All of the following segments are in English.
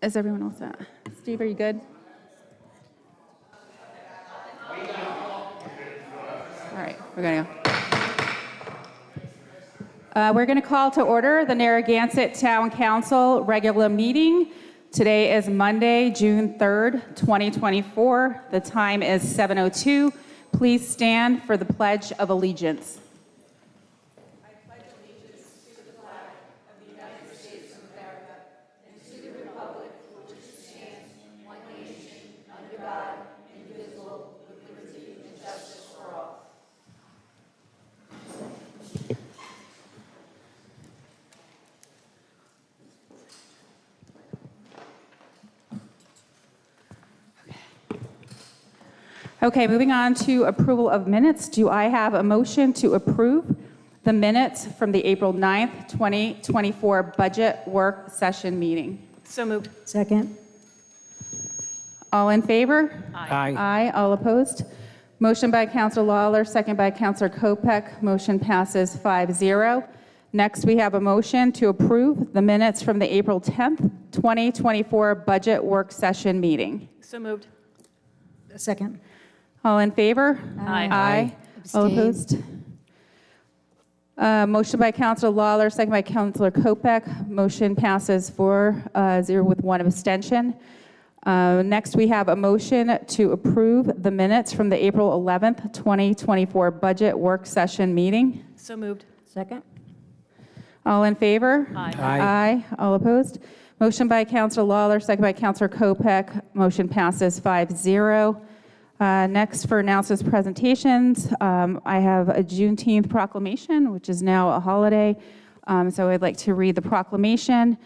Is everyone all set? Steve, are you good? All right, we're going to go. We're going to call to order the Narragansett Town Council regular meeting. Today is Monday, June 3rd, 2024. The time is 7:02. Please stand for the Pledge of Allegiance. Okay, moving on to approval of minutes. Do I have a motion to approve the minutes from the April 9th, 2024 budget work session meeting? So moved. Second. All in favor? Aye. Aye. All opposed? Motion by Councilor Lawler, second by Councilor Kopech. Motion passes 5-0. Next, we have a motion to approve the minutes from the April 10th, 2024 budget work session meeting. So moved. Second. All in favor? Aye. Aye. All Abstain. opposed? Motion by Councilor Lawler, second by Councilor Kopech. Motion passes 4-0 with one abstention. Next, we have a motion to approve the minutes from the April 11th, 2024 budget work session meeting. So moved. Second. All in favor? Aye. Aye. All opposed? Motion by Councilor Lawler, second by Councilor Kopech. Motion passes 5-0. Next, for announcements, presentations, I have a Juneteenth proclamation, which is now a holiday. So I'd like to read the proclamation.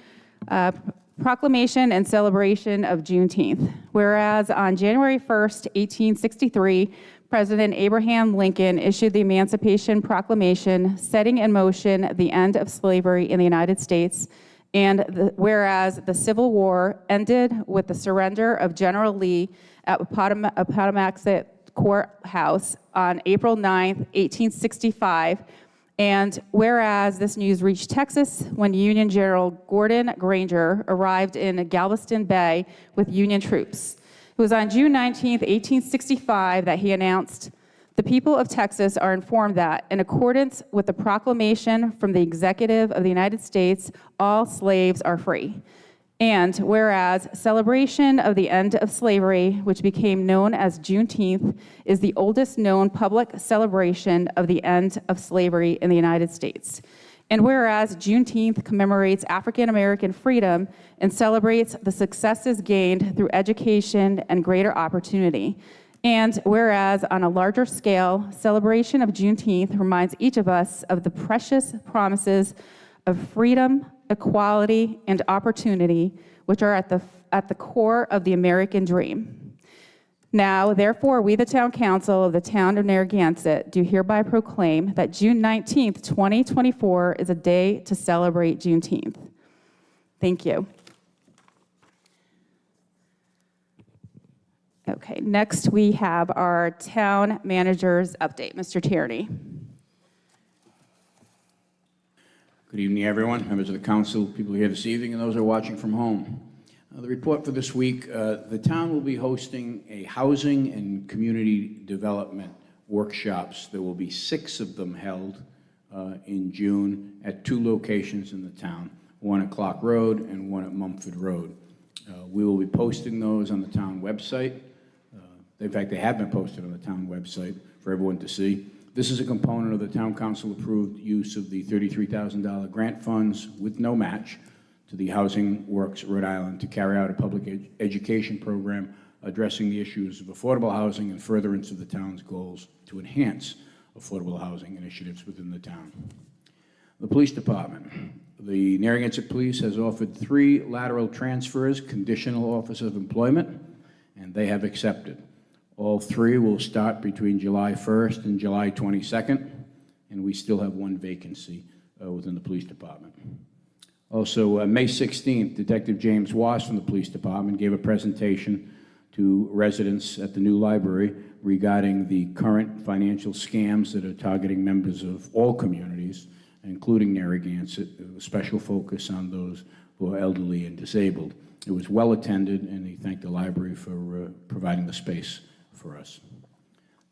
Proclamation and celebration of Juneteenth. Whereas on January 1st, 1863, President Abraham Lincoln issued the Emancipation Proclamation, setting in motion the end of slavery in the United States. And whereas the Civil War ended with the surrender of General Lee at Appomattox Courthouse on April 9th, 1865. And whereas this news reached Texas when Union General Gordon Granger arrived in Galveston Bay with Union troops. It was on June 19th, 1865 that he announced, "The people of Texas are informed that, in accordance with the proclamation from the Executive of the United States, all slaves are free." And whereas celebration of the end of slavery, which became known as Juneteenth, is the oldest known public celebration of the end of slavery in the United States. And whereas Juneteenth commemorates African American freedom and celebrates the successes gained through education and greater opportunity. And whereas on a larger scale, celebration of Juneteenth reminds each of us of the precious promises of freedom, equality, and opportunity, which are at the core of the American dream. Now, therefore, we, the Town Council of the Town of Narragansett, do hereby proclaim that June 19th, 2024 is a day to celebrate Juneteenth. Thank you. Okay, next we have our Town Manager's update. Mr. Tierney. Good evening, everyone, members of the council, people here this evening, and those who are watching from home. The report for this week, the town will be hosting a housing and community development workshops. There will be 6 of them held in June at 2 locations in the town, one at Clark Road and one at Mumford Road. We will be posting those on the town website. In fact, they have been posted on the town website for everyone to see. This is a component of the Town Council approved use of the $33,000 grant funds with no match to the Housing Works Rhode Island to carry out a public education program addressing the issues of affordable housing and furtherance of the town's goals to enhance affordable housing initiatives within the town. The Police Department. The Narragansett Police has offered 3 lateral transfers, conditional offers of employment, and they have accepted. All 3 will start between July 1st and July 22nd, and we still have 1 vacancy within the police department. Also, May 16th, Detective James Wass from the police department gave a presentation to residents at the new library regarding the current financial scams that are targeting members of all communities, including Narragansett, with a special focus on those who are elderly and disabled. It was well attended, and he thanked the library for providing the space for us.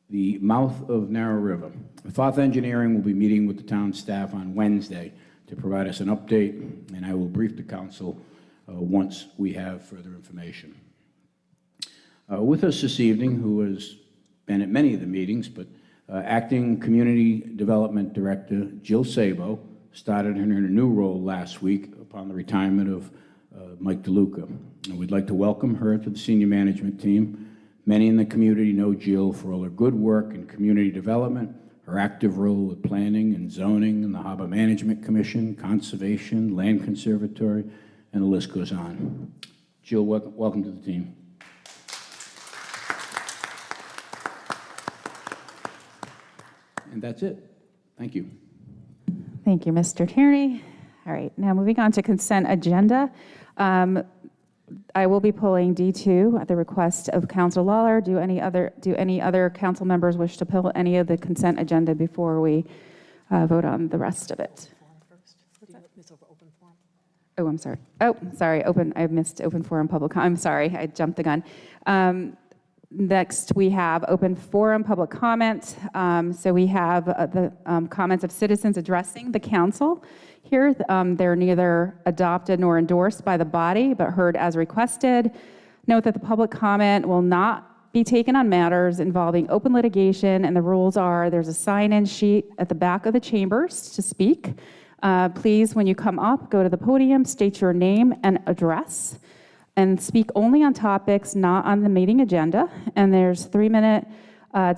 The mouth of Narrow River. Thoth Engineering will be meeting with the town staff on Wednesday to provide us an update, and I will brief the council once we have further information. With us this evening, who has been at many of the meetings, but Acting Community Development Director Jill Sabo started in her new role last week upon the retirement of Mike DeLuca. And we'd like to welcome her to the senior management team. Many in the community know Jill for all her good work in community development, her active role with planning and zoning and the Harbor Management Commission, conservation, land conservatory, and the list goes on. Jill, welcome to the team. And that's it. Thank you. Thank you, Mr. Tierney. All right, now moving on to consent agenda. I will be pulling D2 at the request of Councilor Lawler. Do any other council members wish to pull any of the consent agenda before we vote on the rest of it? Oh, I'm sorry. Oh, sorry. I missed open forum public. I'm sorry. I jumped the gun. Next, we have open forum public comment. So we have the comments of citizens addressing the council here. They're neither adopted nor endorsed by the body, but heard as requested. Note that the public comment will not be taken on matters involving open litigation, and the rules are there's a sign-in sheet at the back of the chambers to speak. Please, when you come up, go to the podium, state your name and address, and speak only on topics not on the meeting agenda. And there's 3-minute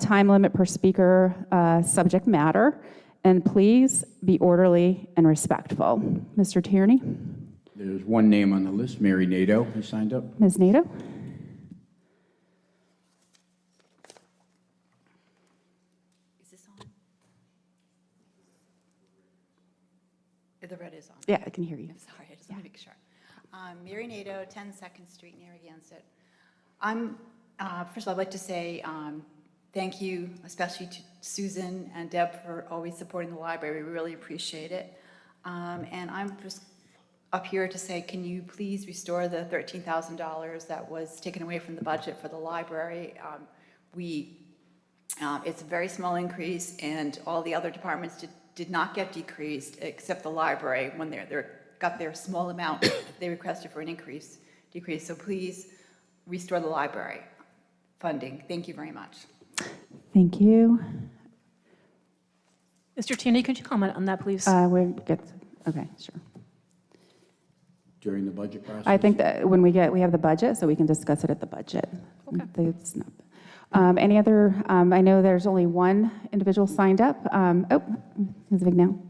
time limit per speaker subject matter. And please be orderly and respectful. Mr. Tierney? There's one name on the list, Mary Nadeau, who signed up. Ms. Nadeau? Is this on? The red is on. Yeah, I can hear you. I'm sorry, I just want to make sure. Mary Nadeau, 10 2nd Street, Narragansett. First of all, I'd like to say thank you, especially to Susan and Deb, for always supporting the library. We really appreciate it. And I'm just up here to say, can you please restore the $13,000 that was taken away from the budget for the library? It's a very small increase, and all the other departments did not get decreased, except the library. When they got their small amount, they requested for an decrease. So please restore the library funding. Thank you very much. Thank you. Mr. Tierney, could you comment on that, please? Okay, sure. During the budget process? I think that when we have the budget, so we can discuss it at the budget. Okay. It's not, any other, I know there's only one individual signed up. Ms. Vignell.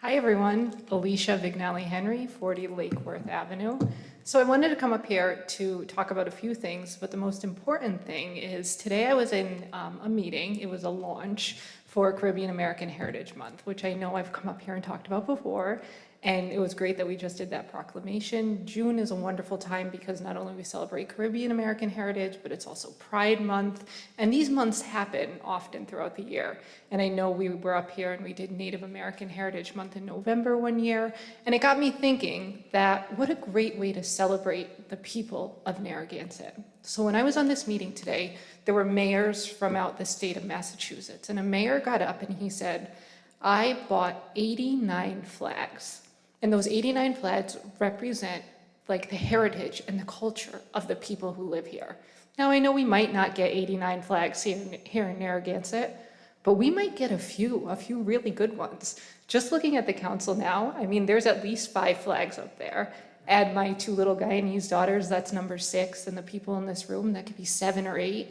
Hi everyone, Alicia Vignali-Henry, 40 Lake Worth Avenue. So I wanted to come up here to talk about a few things, but the most important thing is today I was in a meeting. It was a launch for Caribbean American Heritage Month, which I know I've come up here and talked about before. And it was great that we just did that proclamation. June is a wonderful time because not only we celebrate Caribbean American heritage, but it's also Pride Month. And these months happen often throughout the year. And I know we were up here and we did Native American Heritage Month in November one year. And it got me thinking that what a great way to celebrate the people of Narragansett. So when I was on this meeting today, there were mayors from out the state of Massachusetts. And a mayor got up and he said, I bought 89 flags. And those 89 flags represent like the heritage and the culture of the people who live here. Now I know we might not get 89 flags here in Narragansett, but we might get a few really good ones. Just looking at the council now, I mean, there's at least 5 flags up there. Add my 2 little Guyanese daughters, that's number 6, and the people in this room, that could be 7 or 8.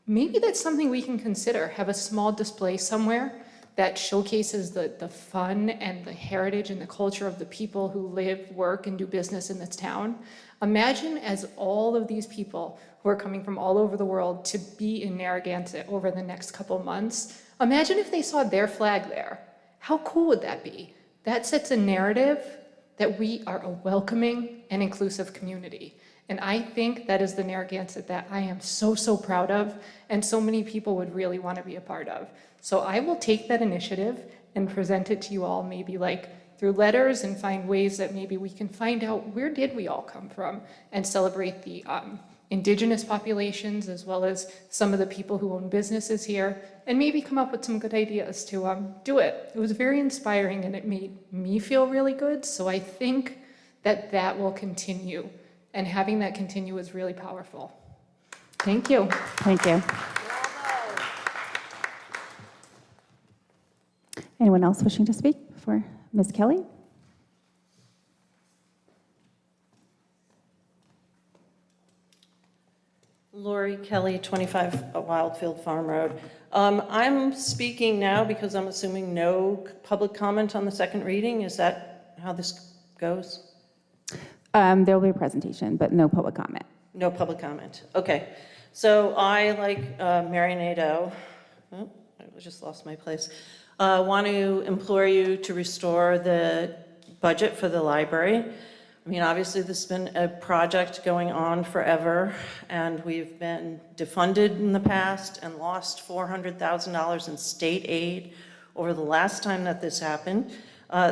Maybe that's something we can consider, have a small display somewhere that showcases the fun and the heritage and the culture of the people who live, work, and do business in this town. Imagine as all of these people who are coming from all over the world to be in Narragansett over the next couple months, imagine if they saw their flag there. How cool would that be? That sets a narrative that we are a welcoming and inclusive community. And I think that is the Narragansett that I am so, so proud of, and so many people would really want to be a part of. So I will take that initiative and present it to you all, maybe like through letters, and find ways that maybe we can find out where did we all come from and celebrate the indigenous populations as well as some of the people who own businesses here, and maybe come up with some good ideas to do it. It was very inspiring and it made me feel really good. So I think that that will continue, and having that continue is really powerful. Thank you. Thank you. Anyone else wishing to speak for Ms. Kelly? Lori Kelly, 25 Wildfield Farm Road. I'm speaking now because I'm assuming no public comment on the second reading. Is that how this goes? There will be a presentation, but no public comment. No public comment. Okay. So I, like Mary Nadeau, I just lost my place, want to implore you to restore the budget for the library. I mean, obviously, this has been a project going on forever, and we've been defunded in the past and lost $400,000 in state aid over the last time that this happened.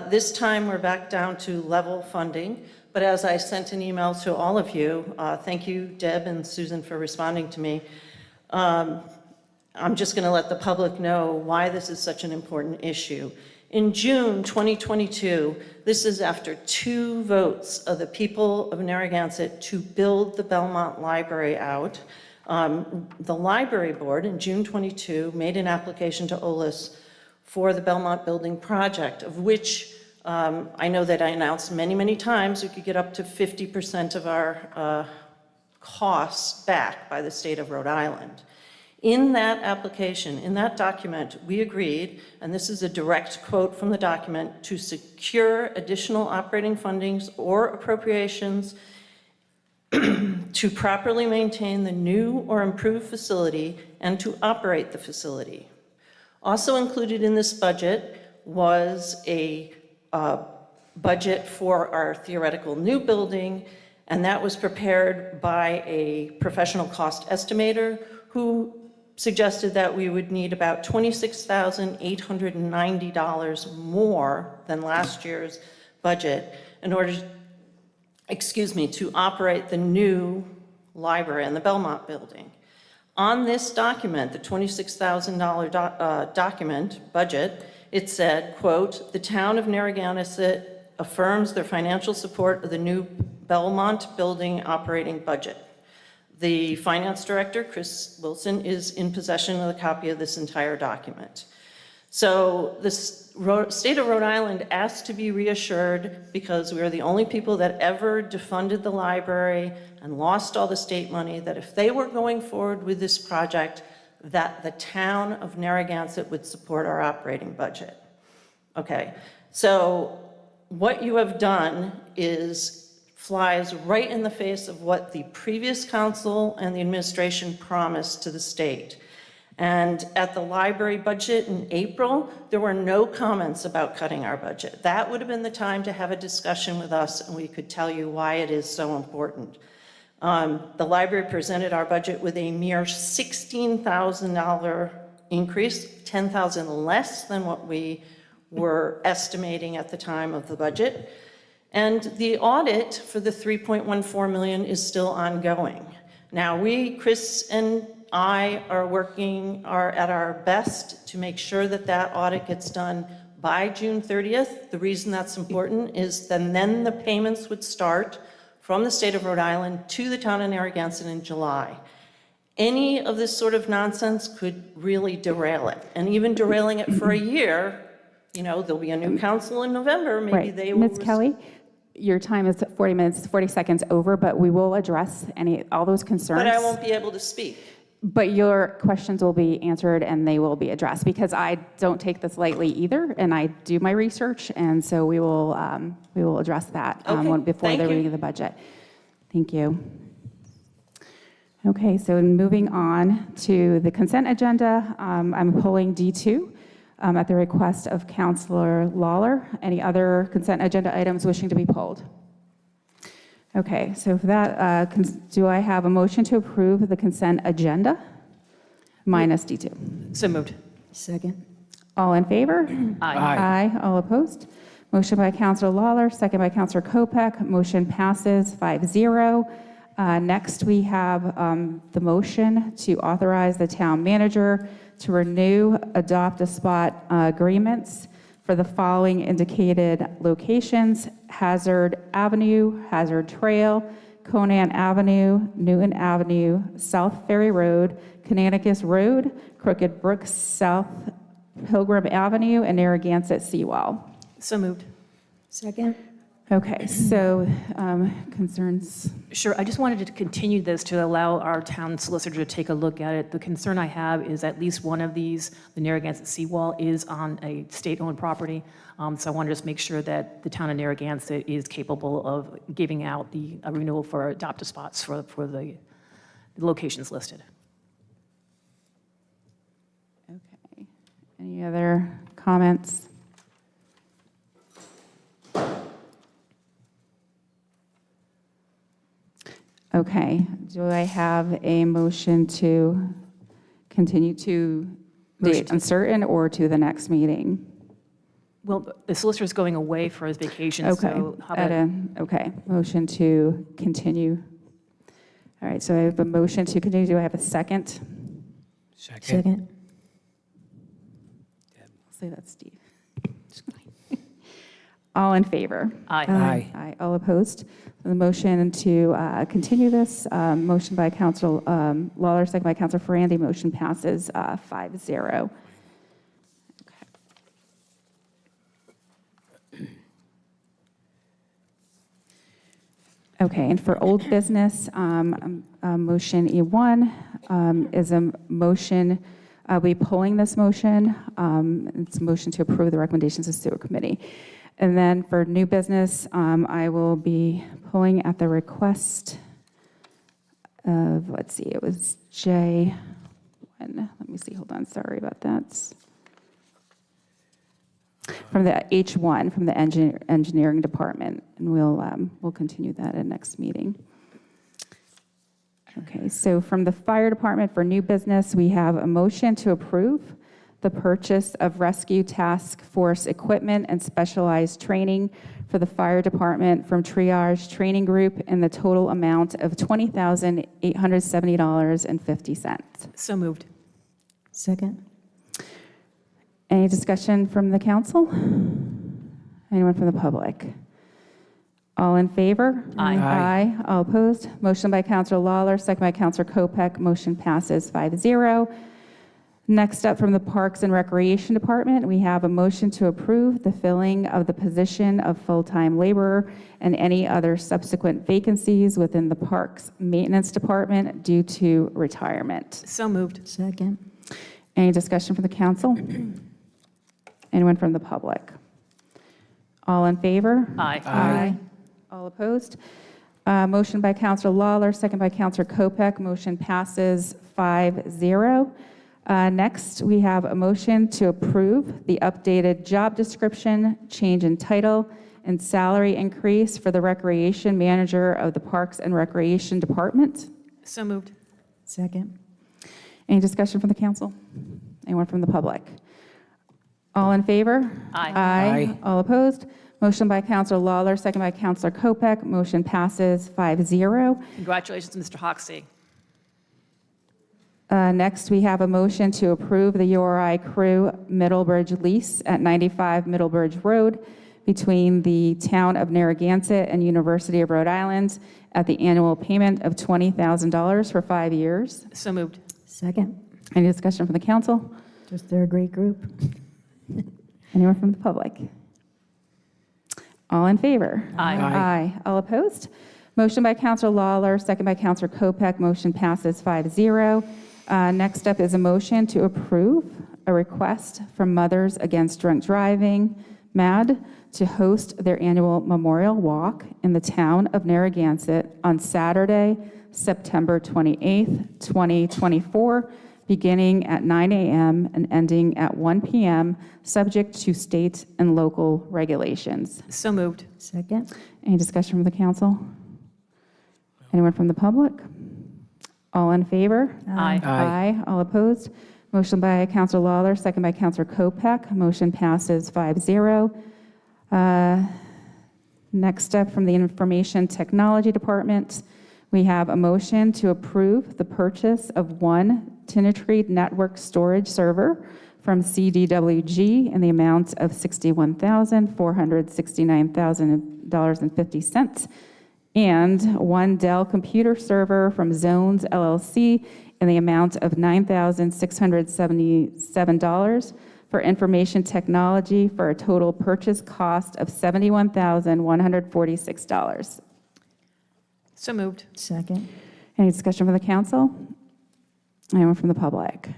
This time, we're back down to level funding. But as I sent an email to all of you, thank you, Deb and Susan, for responding to me. I'm just going to let the public know why this is such an important issue. In June 2022, this is after 2 votes of the people of Narragansett to build the Belmont Library out. The library board in June 22 made an application to OLIS for the Belmont building project, of which I know that I announced many, many times we could get up to 50% of our costs back by the state of Rhode Island. In that application, in that document, we agreed, and this is a direct quote from the document, to secure additional operating fundings or appropriations to properly maintain the new or improved facility and to operate the facility. Also included in this budget was a budget for our theoretical new building, and that was prepared by a professional cost estimator who suggested that we would need about $26,890 more than last year's budget in order, to operate the new library in the Belmont building. On this document, the $26,000 document budget, it said, quote, "The town of Narragansett affirms their financial support of the new Belmont building operating budget." The finance director, Chris Wilson, is in possession of the copy of this entire document. So the state of Rhode Island asked to be reassured, because we are the only people that ever defunded the library and lost all the state money, that if they were going forward with this project, that the town of Narragansett would support our operating budget. Okay, so what you have done flies right in the face of what the previous council and the administration promised to the state. And at the library budget in April, there were no comments about cutting our budget. That would have been the time to have a discussion with us, and we could tell you why it is so important. The library presented our budget with a mere $16,000 increase, $10,000 less than what we were estimating at the time of the budget. And the audit for the $3.14 million is still ongoing. Now, Chris and I are at our best to make sure that that audit gets done by June 30th. The reason that's important is then the payments would start from the state of Rhode Island to the town of Narragansett in July. Any of this sort of nonsense could really derail it. And even derailing it for a year, there'll be a new council in November, maybe Right. they will. Ms. Kelly, your time is 40 seconds over, but we will address all those concerns. But I won't be able to speak. But your questions will be answered and they will be addressed, because I don't take this lightly either, and I do my research, and so we will address that before thank the you. reading of the budget. Thank you. Okay, so moving on to the consent agenda, I'm pulling D2 at the request of Councilor Lawler. Any other consent agenda items wishing to be pulled? Okay, so for that, do I have a motion to approve the consent agenda minus D2? So moved. Second. All in favor? Aye. Aye. All opposed? Motion by Counselor Lawler, second by Counselor Kopech. Motion passes 5-0. Next, we have the motion to authorize the town manager to renew adopt-a-spot agreements for the following indicated locations: Hazard Avenue, Hazard Trail, Conan Avenue, Newton Avenue, South Ferry Road, Connecticut Road, Crooked Brook, South Pilgrim Avenue, and Narragansett Seawall. So moved. Second. Okay, so concerns? Sure, I just wanted to continue this to allow our town solicitor to take a look at it. The concern I have is at least one of these, the Narragansett seawall, is on a state-owned property. So I want to just make sure that the town of Narragansett is capable of giving out a renewal for adopt-a-spots for the locations listed. Okay, any other comments? Okay, do I have a motion to continue to date uncertain or to the next meeting? Well, the solicitor's going away for his vacation, Okay, so how about... okay, motion to continue. All right, so I have a motion to continue. Do I have a second? Second. I'll say that's Steve. All in favor? Aye. Aye. All opposed? The motion to continue this, motion by Council Lawler, second by Council Ferrandi, motion passes 5-0. Okay, and for old business, motion E1 is a motion, I'll be pulling this motion. It's a motion to approve the recommendations of Sewer Committee. And then for new business, I will be pulling at the request of, let's see, it was J1. Let me see, hold on, sorry about that. From the H1, from the engineering department, and we'll continue that at next meeting. Okay, so from the fire department for new business, we have a motion to approve the purchase of rescue task force equipment and specialized training for the fire department from Triage Training Group in the total amount of $20,870.50. So moved. Second. Any discussion from the council? Anyone from the public? All in favor? Aye. Aye. All opposed? Motion by Councilor Lawler, second by Councilor Kopech. Motion passes 5-0. Next up, from the Parks and Recreation Department, we have a motion to approve the filling of the position of full-time laborer and any other subsequent vacancies within the Parks Maintenance Department due to retirement. So moved. Second. Any discussion from the council? Anyone from the public? All in favor? Aye. Aye. All opposed? Motion by Councilor Lawler, second by Councilor Kopech. Motion passes 5-0. Next, we have a motion to approve the updated job description, change in title, and salary increase for the recreation manager of the Parks and Recreation Department. So moved. Second. Any discussion from the council? Anyone from the public? All in favor? Aye. Aye. All opposed? Motion by Councilor Lawler, second by Councilor Kopech. Motion passes 5-0. Congratulations, Mr. Hoxie. Next, we have a motion to approve the URI Crew Middlebridge lease at 95 Middlebridge Road between the Town of Narragansett and University of Rhode Island at the annual payment of $20,000 for 5 years. So moved. Second. Any discussion from the council? Just they're a great group. Anyone from the public? All in favor? Aye. Aye. All opposed? Motion by Councilor Lawler, second by Councilor Kopech. Motion passes 5-0. Next up is a motion to approve a request from Mothers Against Drunk Driving, MAD, to host their annual memorial walk in the town of Narragansett on Saturday, September 28th, 2024, beginning at 9 a.m. and ending at 1 p.m., subject to state and local regulations. So moved. Second. Any discussion from the council? Anyone from the public? All in favor? Aye. Aye. All opposed? Motion by Counselor Lawler, second by Counselor Kopek. Motion passes 5-0. Next up, from the Information Technology Department, we have a motion to approve the purchase of one Tinatree network storage server from CDWG in the amount of $61,469,50, and one Dell computer server from Zones LLC in the amount of $9,677 for information technology, for a total purchase cost of $71,146. So moved. Second. Any discussion from the council? Anyone from the public?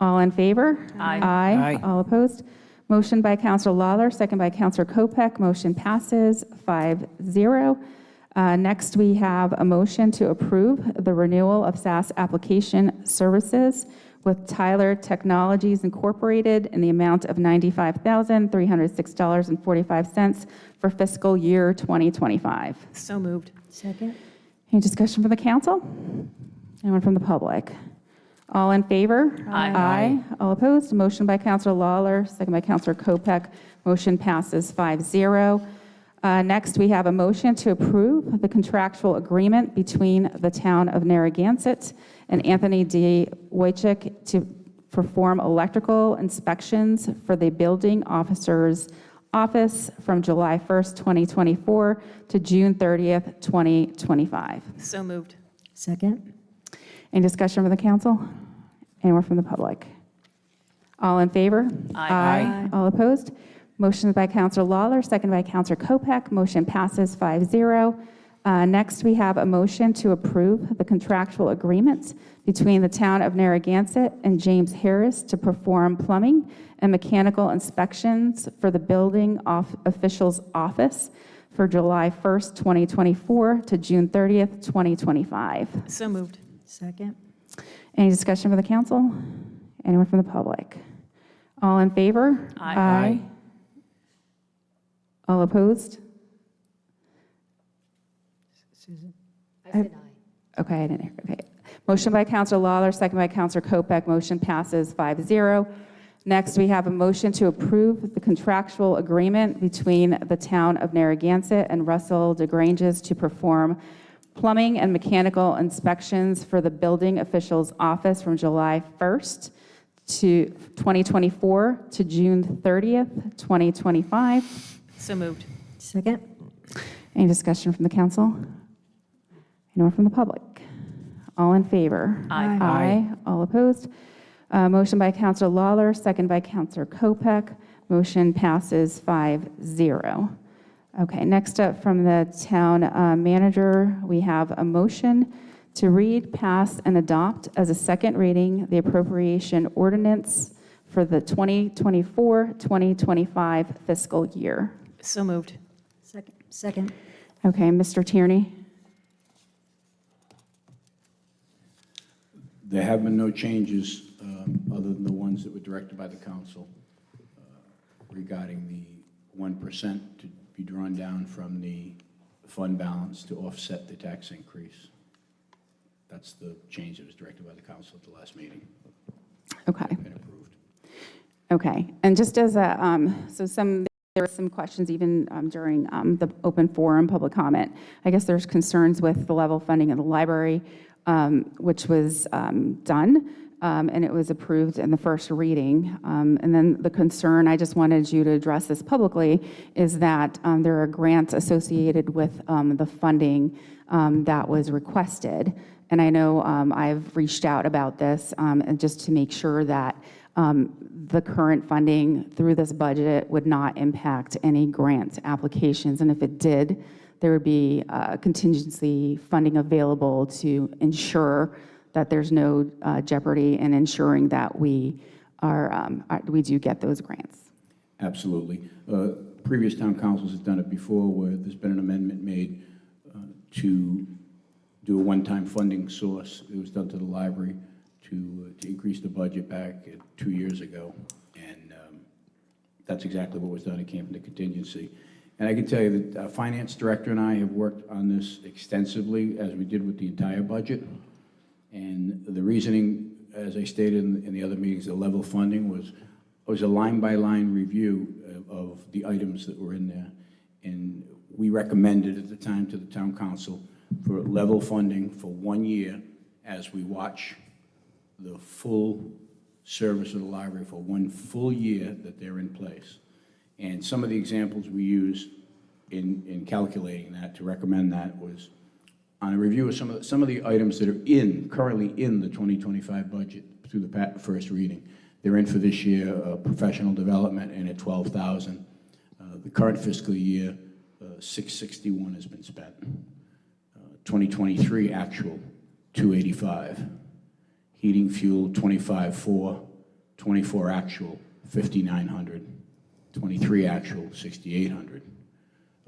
All in favor? Aye. Aye. All opposed? Motion by Counselor Lawler, second by Counselor Kopek. Motion passes 5-0. Next, we have a motion to approve the renewal of SaaS application services with Tyler Technologies Incorporated in the amount of $95,306.45 for fiscal year 2025. So moved. Second. Any discussion from the council? Anyone from the public? All in favor? Aye. Aye. All opposed? Motion by Counselor Lawler, second by Counselor Kopek. Motion passes 5-0. Next, we have a motion to approve the contractual agreement between the town of Narragansett and Anthony D. Wojcik to perform electrical inspections for the building officer's office from July 1st, 2024 to June 30th, 2025. So moved. Second. Any discussion from the council? Anyone from the public? All in favor? Aye. All opposed? Motion by Counselor Lawler, second by Counselor Kopek. Motion passes 5-0. Next, we have a motion to approve the contractual agreement between the town of Narragansett and James Harris to perform plumbing and mechanical inspections for the building official's office for July 1st, 2024 to June 30th, 2025. So moved. Second. Any discussion from the council? Anyone from the public? All in favor? Aye. All opposed? Susan. I said aye. Okay, I didn't hear. Okay. Motion by Counselor Lawler, second by Counselor Kopek. Motion passes 5-0. Next, we have a motion to approve the contractual agreement between the town of Narragansett and Russell DeGranges to perform plumbing and mechanical inspections for the building official's office from July 1st to 2024 to June 30th, 2025. So moved. Second. Any discussion from the council? Anyone from the public? All in favor? Aye. Aye. All opposed? Motion by Counselor Lawler, second by Counselor Kopek. Motion passes 5-0. Okay, next up from the town manager, we have a motion to read, pass, and adopt as a second reading the appropriation ordinance for the 2024-2025 fiscal year. So moved. Second. Second. Okay, Mr. Tierney? There have been no changes other than the ones that were directed by the council regarding the 1% to be drawn down from the fund balance to offset the tax increase. That's the change that was directed by the council at the last meeting. Okay. Been approved. Okay, and just as a, there were some questions even during the open forum public comment. I guess there's concerns with the level funding of the library, which was done, and it was approved in the first reading. And then the concern, I just wanted you to address this publicly, is that there are grants associated with the funding that was requested. And I know I've reached out about this, and just to make sure that the current funding through this budget would not impact any grant applications. And if it did, there would be contingency funding available to ensure that there's no jeopardy in ensuring that we do get those grants. Absolutely. Previous town councils have done it before, where there's been an amendment made to do a one-time funding source. It was done to the library to increase the budget back 2 years ago, and that's exactly what was done. It came from the contingency. And I can tell you that our finance director and I have worked on this extensively, as we did with the entire budget. And the reasoning, as I stated in the other meetings, the level funding was a line-by-line review of the items that were in there. And we recommended at the time to the town council for level funding for 1 year as we watch the full service of the library for 1 full year that they're in place. And some of the examples we used in calculating that, to recommend that, was on a review of some of the items that are currently in the 2025 budget through the first reading. They're in for this year, professional development, and at $12,000. The current fiscal year, $661 has been spent. 2023 actual, $285. Heating fuel, $25,400. 24 actual, $5,900. 23 actual, $6,800.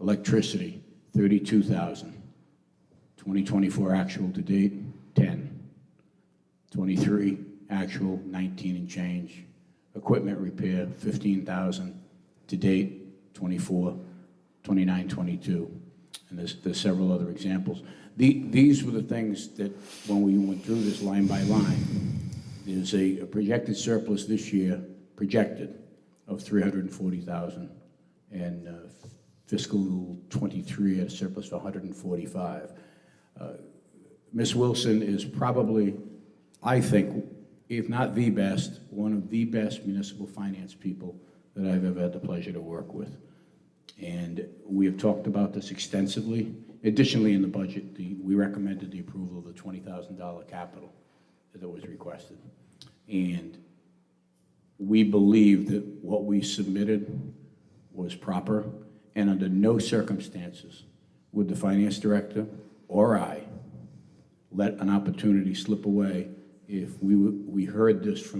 Electricity, $32,000. 2024 actual to date, 10. 23 actual, 19 and change. Equipment repair, 15,000 to date, 24, 29, 22. And there's several other examples. These were the things that, when we went through this line by line, there's a projected surplus this year, projected, of $340,000, and fiscal 23 had a surplus of $145. Ms. Wilson is probably, I think, if not the best, one of the best municipal finance people that I've ever had the pleasure to work with. And we have talked about this extensively. Additionally, in the budget, we recommended the approval of the $20,000 capital that was requested. And we believe that what we submitted was proper, and under no circumstances would the finance director or I let an opportunity slip away if we heard this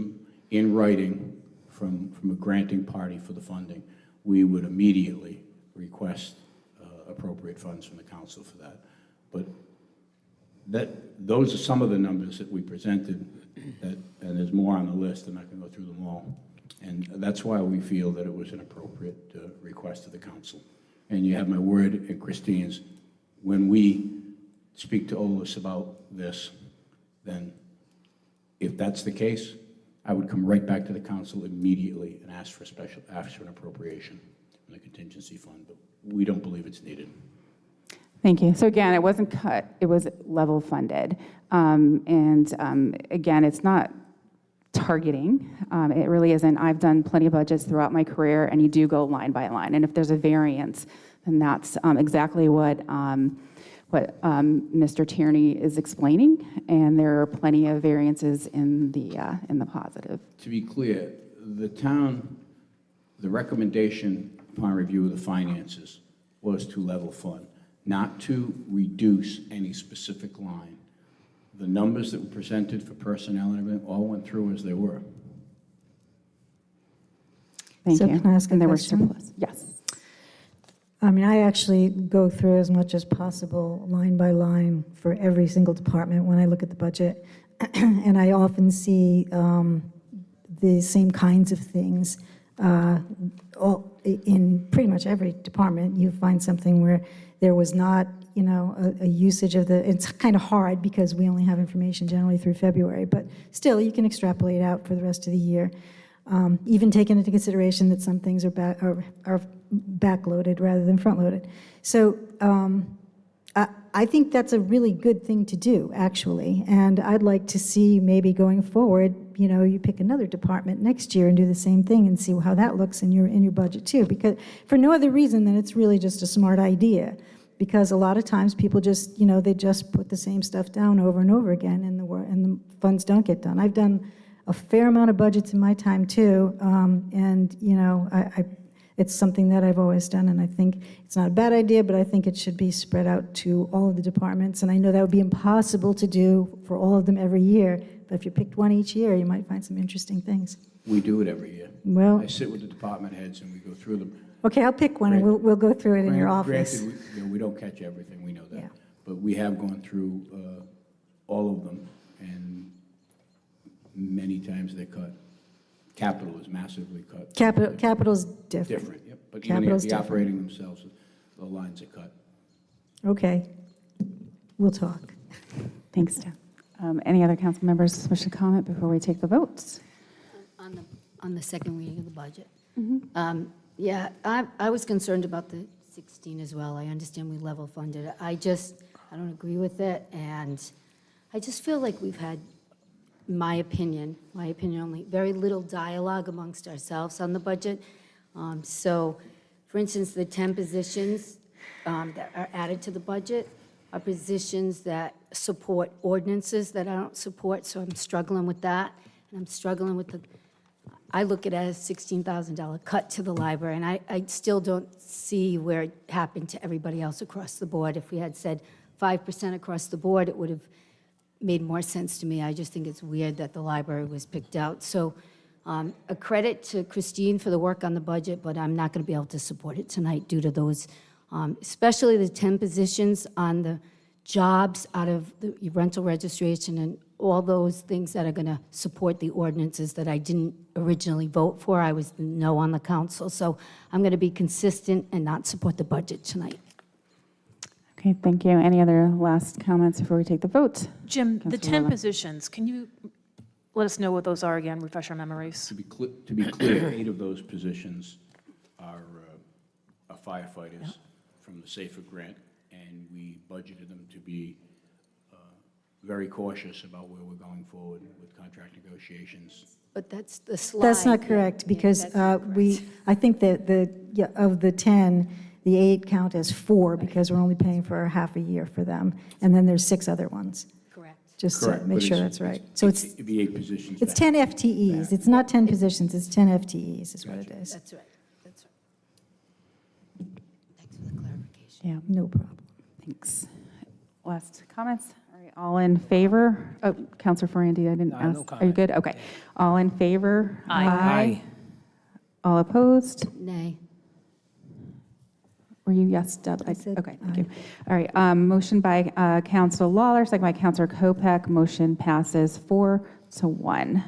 in writing from a granting party for the funding. We would immediately request appropriate funds from the council for that. But those are some of the numbers that we presented, and there's more on the list. I'm not going to go through them all. And that's why we feel that it was an appropriate request of the council. And you have my word and Christine's. When we speak to OLIS about this, then if that's the case, I would come right back to the council immediately and ask for an appropriation from the contingency fund. But we don't believe it's needed. Thank you. So again, it wasn't cut, it was level funded. Again, it's not targeting. It really isn't. I've done plenty of budgets throughout my career, and you do go line by line. And if there's a variance, then that's exactly what Mr. Tierney is explaining. And there are plenty of variances in the positive. To be clear, the recommendation upon review of the finances was to level fund, not to reduce any specific line. The numbers that were presented for personnel and everything all went through as they were. Thank So you. can I ask a And there were question? surplus. Yes. I mean, I actually go through as much as possible, line by line, for every single department when I look at the budget. And I often see the same kinds of things. In pretty much every department, you find something where there was not, a usage of it's kind of hard because we only have information generally through February, but still you can extrapolate out for the rest of the year. Even taking into consideration that some things are backloaded rather than front-loaded. So I think that's a really good thing to do, actually. And I'd like to see maybe going forward, you pick another department next year and do the same thing and see how that looks in your budget too. Because for no other reason than it's really just a smart idea. Because a lot of times people just, they just put the same stuff down over and over again, and the funds don't get done. I've done a fair amount of budgets in my time too, and it's something that I've always done, and I think it's not a bad idea, but I think it should be spread out to all of the departments. And I know that would be impossible to do for all of them every year, but if you picked one each year, you might find some interesting things. We do it every year. Well, I sit with the department heads and we go through them. okay, I'll pick one, and we'll go through it in your office. Granted, we don't catch everything, we know that. Yeah. But we have gone through all of them, and many times they're cut. Capital is massively cut. Capital's different. Different, yep. But even Capital's the different. operating themselves, the lines are cut. Okay, we'll talk. Thanks, Deb. Any other council members wish to comment before we take the votes? On the second reading of the budget. Yeah, I was concerned about the 16 as well. I understand we level funded it. I don't agree with it, and I just feel like we've had, my opinion only, very little dialogue amongst ourselves on the budget. So, for instance, the 10 positions that are added to the budget are positions that support ordinances that I don't support, so I'm struggling with that. And I'm struggling with I look at it as a $16,000 cut to the library, and I still don't see where it happened to everybody else across the board. If we had said 5% across the board, it would have made more sense to me. I just think it's weird that the library was picked out. So a credit to Christine for the work on the budget, but I'm not going to be able to support it tonight due to those, especially the 10 positions on the jobs out of the rental registration and all those things that are going to support the ordinances that I didn't originally vote for. I was no on the council. So I'm going to be consistent and not support the budget tonight. Okay, thank you. Any other last comments before we take the vote? Jim, the Councilor 10 Levin. positions, can you let us know what those are again, refresh our memories? To be clear, 8 of those positions are firefighters from the SAFER grant, and we budgeted them to be very cautious about where we're going forward with contract negotiations. But that's the slide. That's not correct, because I think that of the 10, the 8 count as 4, because we're only paying for half a year for them, and then there's 6 other ones, Correct. just to Correct, make but sure it's- that's right. So It'd be 8 positions. it's back. 10 FTEs, it's not 10 positions, it's 10 FTEs is what it is. That's right. That's right. Thanks for the clarification. Yeah, No problem. thanks. Last comments? All right, all in favor? Oh, Counselor Ferrandi, I didn't ask. no Are you comment. good? Okay. All in favor? Aye. All opposed? Nay. Were you yes, Deb? I said Okay, thank aye. you. All right, motion by Counselor Lawler, second by Counselor Kopek. Motion passes 4-1.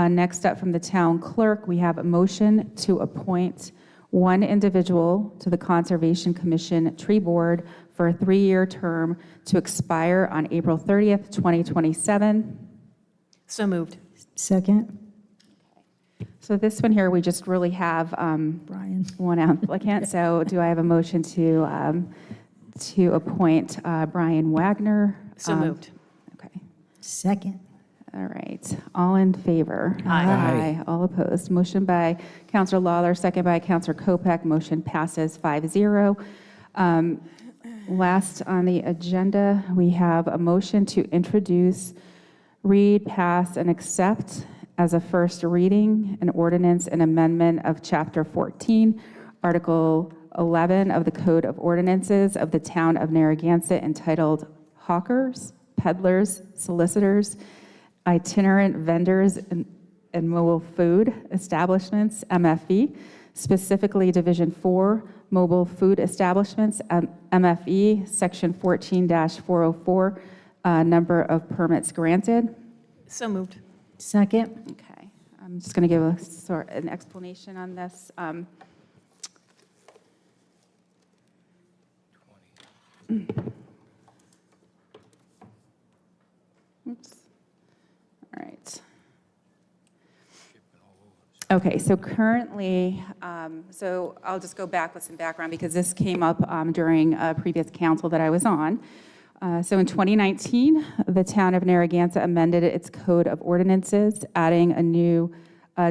Next up from the town clerk, we have a motion to appoint one individual to the Conservation Commission Tree Board for a 3-year term to expire on April 30th, 2027. So moved. Second, So this one here, we just really have Brian. one applicant. So do I have a motion to appoint Brian Wagner? So moved. Okay. Second. All right. All in favor? Aye. Aye. All opposed? Motion by Counselor Lawler, second by Counselor Kopek. Motion passes 5-0. Last on the agenda, we have a motion to introduce, read, pass, and accept as a first reading an ordinance and amendment of Chapter 14, Article 11 of the Code of Ordinances of the Town of Narragansett entitled Hawkers, Peddlers, Solicitors, Itinerant Vendors, and Mobile Food Establishments, MFE, specifically Division 4, Mobile Food Establishments, MFE, Section 14-404, number of permits granted. So moved. Second. Okay, I'm just going to give an explanation on this. Oops. All right. Okay, so currently, so I'll just go back with some background because this came up during a previous council that I was on. So in 2019, the town of Narragansett amended its code of ordinances, adding a new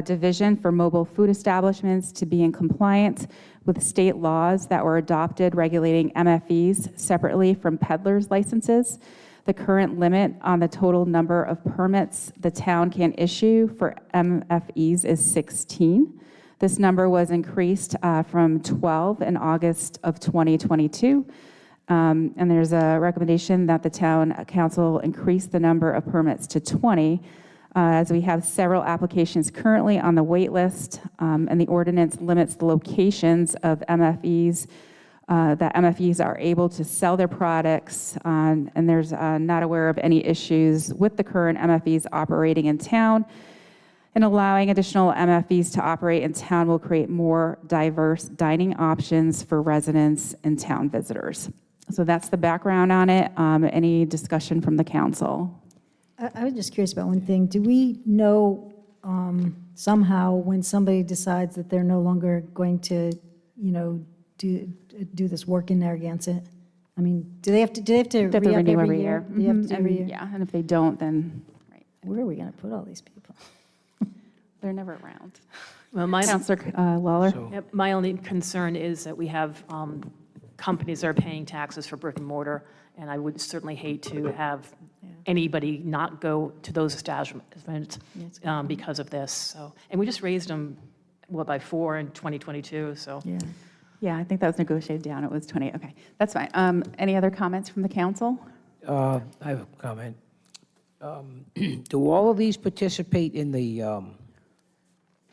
division for mobile food establishments to be in compliance with state laws that were adopted regulating MFEs separately from peddlers' licenses. The current limit on the total number of permits the town can issue for MFEs is 16. This number was increased from 12 in August of 2022. And there's a recommendation that the town council increase the number of permits to 20, as we have several applications currently on the wait list, and the ordinance limits the locations of MFEs that MFEs are able to sell their products, and there's not aware of any issues with the current MFEs operating in town. And allowing additional MFVs to operate in town will create more diverse dining options for residents and town visitors. So that's the background on it. Any discussion from the council? I was just curious about one thing. Do we know somehow when somebody decides that they're no longer going to, do this work in Narragansett? I mean, do they have to They have to re-up renew every year? They have to Mhm. every year? And, yeah, and if they don't, then right, Where are we going to put all these people? they're never around. Well, my, Councilor Lawler? Yep, my only concern is that we have companies that are paying taxes for brick and mortar, and I would certainly hate to have anybody not go to those establishments because of this. So, and we just raised them, by 4 in 2022, so. Yeah. Yeah, I think that was negotiated down. It was 20. Okay, that's fine. Any other comments from the council? I have a comment. Do all of these participate in the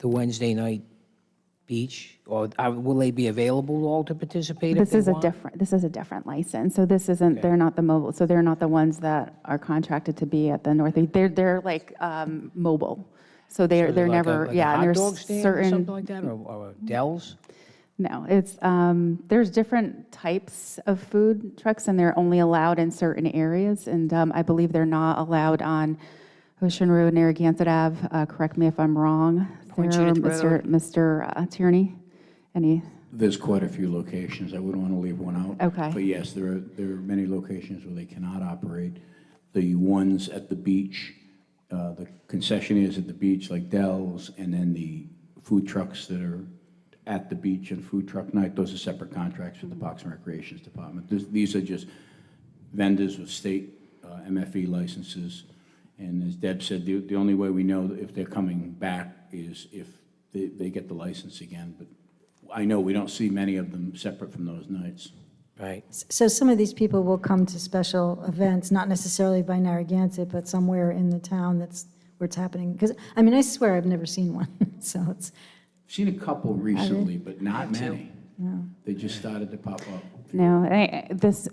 Wednesday night beach? Or will they be available all to participate if This they is a want? different license. So this isn't, they're not the mobile, so they're not the ones that are contracted to be at the North. They're like mobile. So So they're like never, like yeah, and hot there's dog stand or certain. something like that, or Dells? No, it's, there's different types of food trucks, and they're only allowed in certain areas, and I believe they're not allowed on Ocean Road, Narragansett Ave. Correct me if I'm wrong. Point Sarah, Judith Road. Mr. Tierney, any? There's quite a few locations. I wouldn't want to leave one out. Okay. But yes, there are many locations where they cannot operate. The ones at the beach, the concessionaires at the beach, like Dell's, and then the food trucks that are at the beach and food truck night, those are separate contracts with the Parks and Recreations Department. These are just vendors with state MFE licenses. And as Deb said, the only way we know if they're coming back is if they get the license again. But I know we don't see many of them separate from those nights. Right. So some of these people will come to special events, not necessarily by Narragansett, but somewhere in the town that's where it's happening. Because, I mean, I swear I've never seen one, so it's, Seen a couple recently, but not many. They just started to pop up. No, this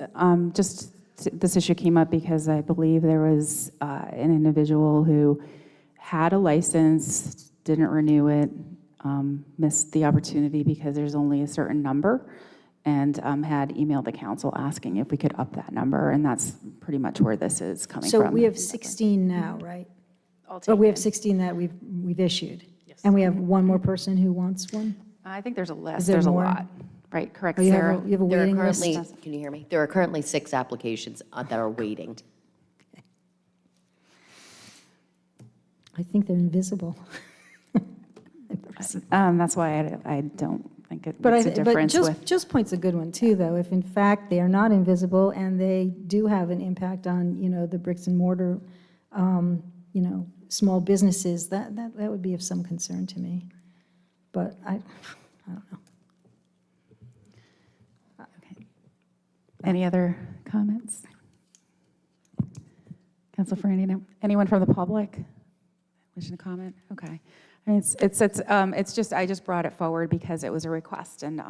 issue came up because I believe there was an individual who had a license, didn't renew it, missed the opportunity because there's only a certain number, and had emailed the council asking if we could up that number, and that's pretty much where this is coming from. so we have 16 now, right? But we have 16 that we've issued. Yes. And we have one more person who wants one? I think there's a list, there there's a more? lot. Right, correct, Oh, you have Sarah? you have a There are waiting list? currently, can you hear me? There are currently 6 applications that are waiting. I think they're invisible. That's why I don't think it But makes a difference with. Just Point's a good one too, though. If in fact they are not invisible and they do have an impact on, the bricks and mortar, small businesses, that would be of some concern to me. But I don't know. Any other comments? Council Ferrandino? Anyone from the public wishing to comment? Okay. I mean, it's just, I just brought it forward because it was a request, and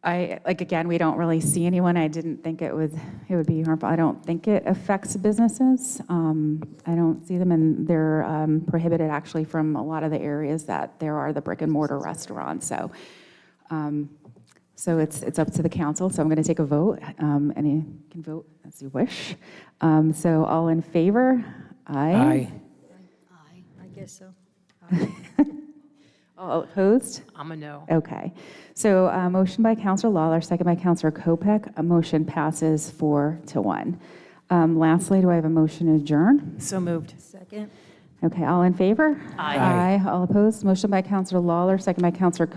again, we don't really see anyone. I didn't think it would be harmful. I don't think it affects businesses. I don't see them, and they're prohibited actually from a lot of the areas that there are the brick and mortar restaurants. So it's up to the council. So I'm going to take a vote. Any can vote as you wish. So all in favor? Aye. I guess so. All opposed? I'm a no. Okay. So motion by Councilor Lawler, second by Councilor Kopech. A motion passes 4-1. Lastly, do I have a motion to adjourn? So moved. Second. Okay, all in favor? Aye. Aye. All opposed? Motion by Councilor Lawler, second by Councilor